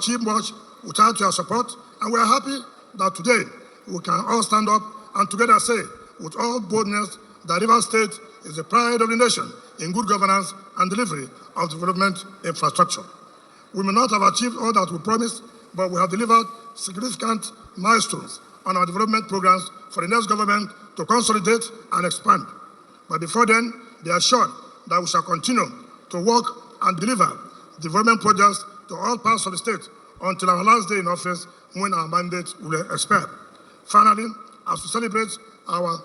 achieved much without your support, and we are happy that today we can all stand up and together say with all boldness that Rivers State is the pride of the nation in good governance and delivery of development infrastructure. We may not have achieved all that we promised, but we have delivered significant milestones on our development programs for the next government to consolidate and expand. But before then, be assured that we shall continue to work and deliver development projects to all parts of the state until our last day in office when our mandate will expire. Finally, as we celebrate our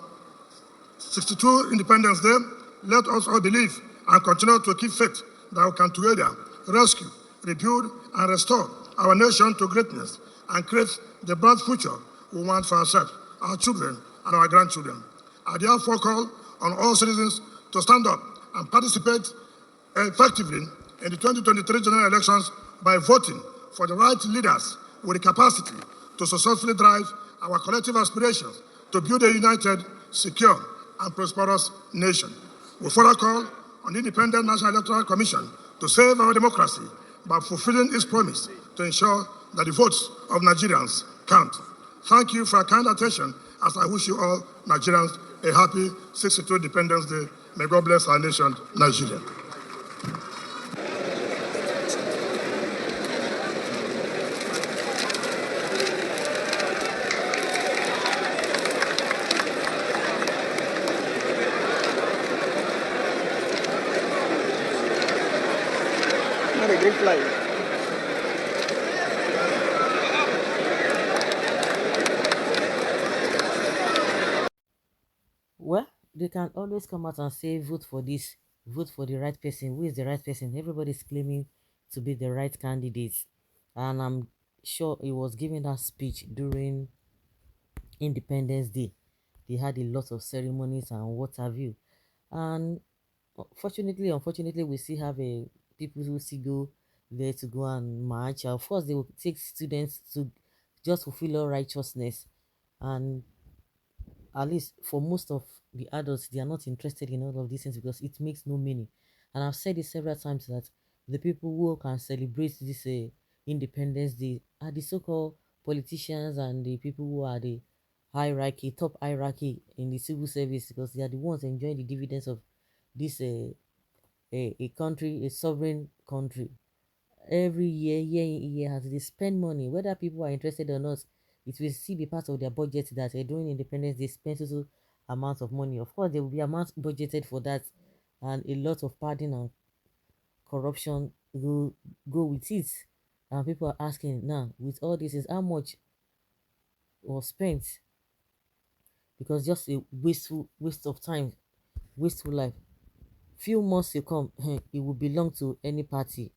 62 Independence Day, let us all believe and continue to keep faith that we can together rescue, rebuild, and restore our nation to greatness and create the bright future we want for ourselves, our children, and our grandchildren. I therefore call on all citizens to stand up and participate effectively in the 2023 general elections by voting for the right leaders with the capacity to successfully drive our collective aspirations to build a united, secure, and prosperous nation. We further call on the Independent National Electoral Commission to save our democracy by fulfilling its promise to ensure that the votes of Nigerians count. Thank you for your kind attention as I wish you all Nigerians a happy 62 Independence Day. May God bless our nation, Nigeria. Not a green flag. Well, they can always come out and say, vote for this, vote for the right person. Who is the right person? Everybody's claiming to be the right candidate. And I'm sure he was giving that speech during Independence Day. They had a lot of ceremonies and what have you. And unfortunately, we still have a people who still go there to go and march. Of course, they will take students to just fulfill all righteousness. And at least for most of the adults, they are not interested in all of these things because it makes no meaning. And I've said it several times that the people who can celebrate this Independence Day are the so-called politicians and the people who are the hierarchy, top hierarchy in the civil service, because they are the ones enjoying the dividends of this a country, a sovereign country. Every year in year as they spend money, whether people are interested or not, it will still be part of their budget that during independence they spend so amount of money. Of course, there will be amounts budgeted for that, and a lot of pardon and corruption go with it. And people are asking now, with all this, is how much was spent? Because just a waste of time, wasteful life. Few months to come, it will belong to any party.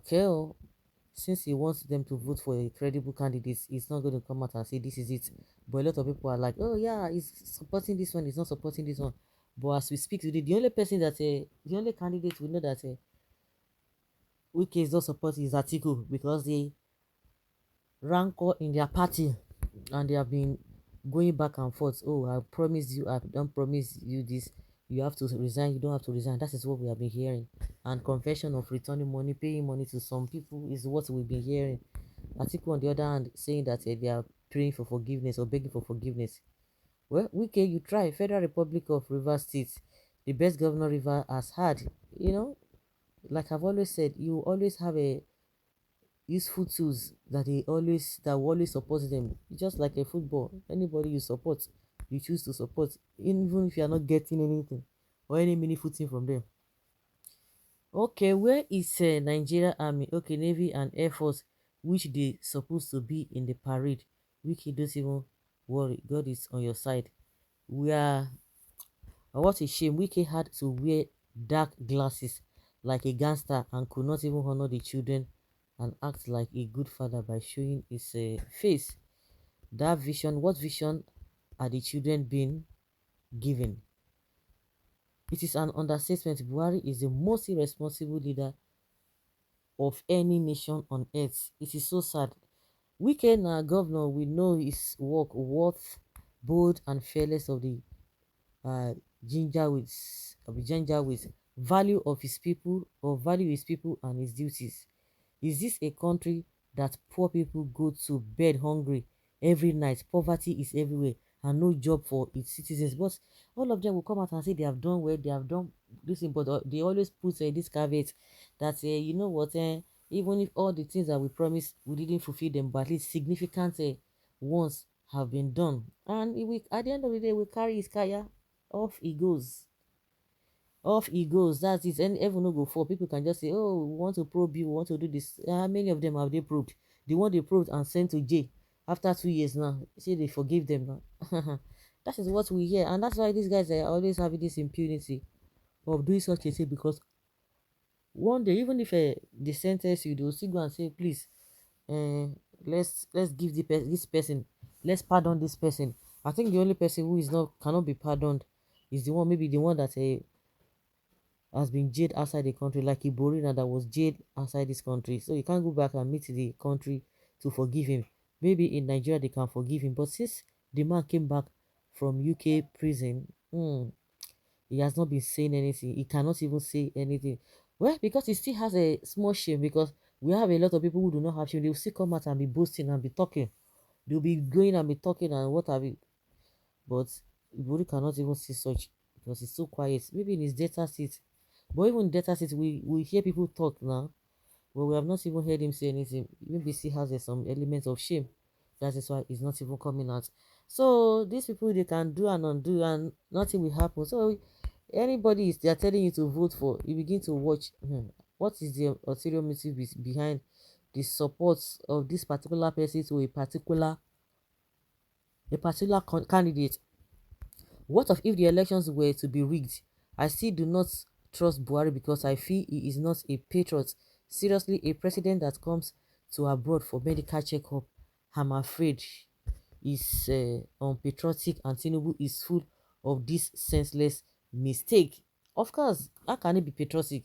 Kel, since he wants them to vote for a credible candidate, he's not going to come out and say this is it. But a lot of people are like, oh yeah, he's supporting this one, he's not supporting this one. But as we speak today, the only person that the only candidate we know that Wike is not supporting is Atiku, because they rancor in their party and they have been going back and forth. Oh, I promise you, I don't promise you this. You have to resign, you don't have to resign. That is what we have been hearing. And confession of returning money, paying money to some people is what we've been hearing. Atiku, on the other hand, saying that they are praying for forgiveness or begging for forgiveness. Well, Wike, you try. Federal Republic of Rivers State, the best governor River has had. You know, like I've always said, you always have a useful tools that will always support them. Just like a football, anybody you support, you choose to support, even if you are not getting anything or any meaningful thing from them. Okay, where is Nigeria Army? Okay, Navy and Air Force, which they supposed to be in the parade. Wiki, don't even worry, God is on your side. We are. What a shame. Wiki had to wear dark glasses like a gangster and could not even honor the children and act like a good father by showing his face. That vision, what vision are the children being given? It is an understatement. Buhari is the most irresponsible leader of any nation on earth. It is so sad. Weekend governor, we know his work worth, bold and fearless of the ginger with value of his people, or value his people and his duties. Is this a country that poor people go to bed hungry every night. Poverty is everywhere and no job for its citizens. But all of them will come out and say they have done well, they have done this thing, but they always put this caveat that you know what, even if all the things that we promised we didn't fulfill them, but at least significant ones have been done. And at the end of the day, we carry his kaya, off he goes. Off he goes. That's it. And everyone no go for. People can just say, oh, we want to probe you, we want to do this. How many of them have they probed? The one they probed and sent to jail after 2 years now. Say they forgive them now. That is what we hear. And that's why these guys are always having this impunity of doing such a thing, because one day, even if they sentence you, they'll still go and say, please, uh, let's give this person, let's pardon this person. I think the only person who is not cannot be pardoned is the one, maybe the one that has been jailed outside the country, like Iborina that was jailed outside this country. So you can't go back and meet the country to forgive him. Maybe in Nigeria they can forgive him, but since the man came back from UK prison, he has not been saying anything. He cannot even say anything. Well, because he still has a small shame, because we have a lot of people who do not have shame. They will still come out and be boasting and be talking. They'll be going and be talking and what have you. But Ibori cannot even see such, because he's so quiet. Maybe in his data seat. But even in data seat, we hear people talk now, but we have not even heard him say anything. Maybe he has some element of shame. That is why he's not even coming out. So these people, they can do and undo and nothing will happen. So anybody is they are telling you to vote for, you begin to watch what is the ulterior motive behind the support of this particular person to a particular candidate. What of if the elections were to be rigged? I still do not trust Buhari because I feel he is not a patriot. Seriously, a president that comes to abroad for medical checkup, I'm afraid is unpatriotic, and Tinubu is full of this senseless mistake. Of course, how can it be patriotic?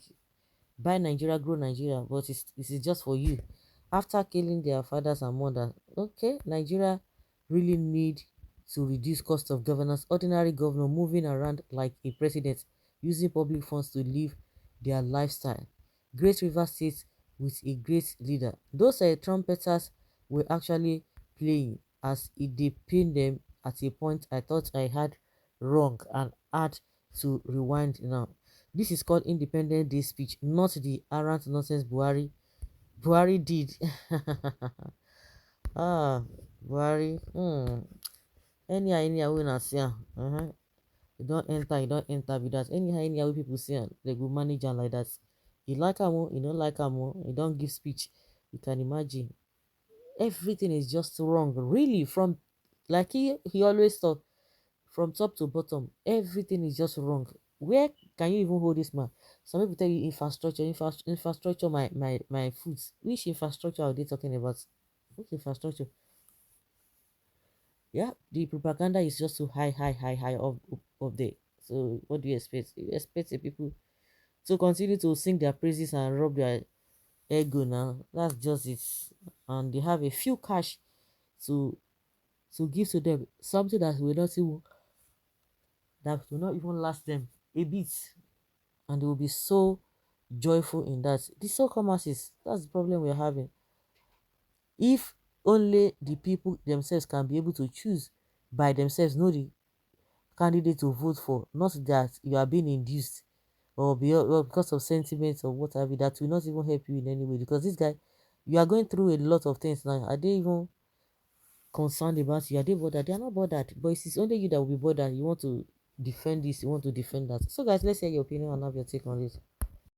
Buy Nigeria, grow Nigeria, but this is just for you. After killing their fathers and mothers, okay, Nigeria really need to reduce cost of governance. Ordinary governor moving around like a president, using public funds to live their lifestyle. Great River State with a great leader. Those trumpeters were actually playing as it dey pain them. At a point I thought I had wrong and had to rewind now. This is called Independent Day speech, not the arrant nonsense Buhari did. Ah, Buhari. Anyhow, when I see you don't enter with that. Anyhow, when people say they go manage am like that. You like am, you don't like am, you don't give speech. You can imagine. Everything is just wrong. Really, from like he always thought, from top to bottom, everything is just wrong. Where can you even hold this man? Some people tell you infrastructure, my foods. Which infrastructure are they talking about? Which infrastructure? Yeah, the propaganda is just so high up there. So what do you expect? You expect the people to continue to sing their praises and rub their ego now. That's just it. And they have a few cash to give to them. Something that will not even last them a bit. And they will be so joyful in that. The so-called masses, that's the problem we're having. If only the people themselves can be able to choose by themselves, know the candidate to vote for, not that you are being induced or because of sentiments or what have you, that will not even help you in any way. Because this guy, you are going through a lot of things now. Are they even concerned about you? Are they bothered? They are not bothered. But it's only you that will be bothered. You want to defend this, you want to defend that. So guys, let's hear your opinion and have your take on this.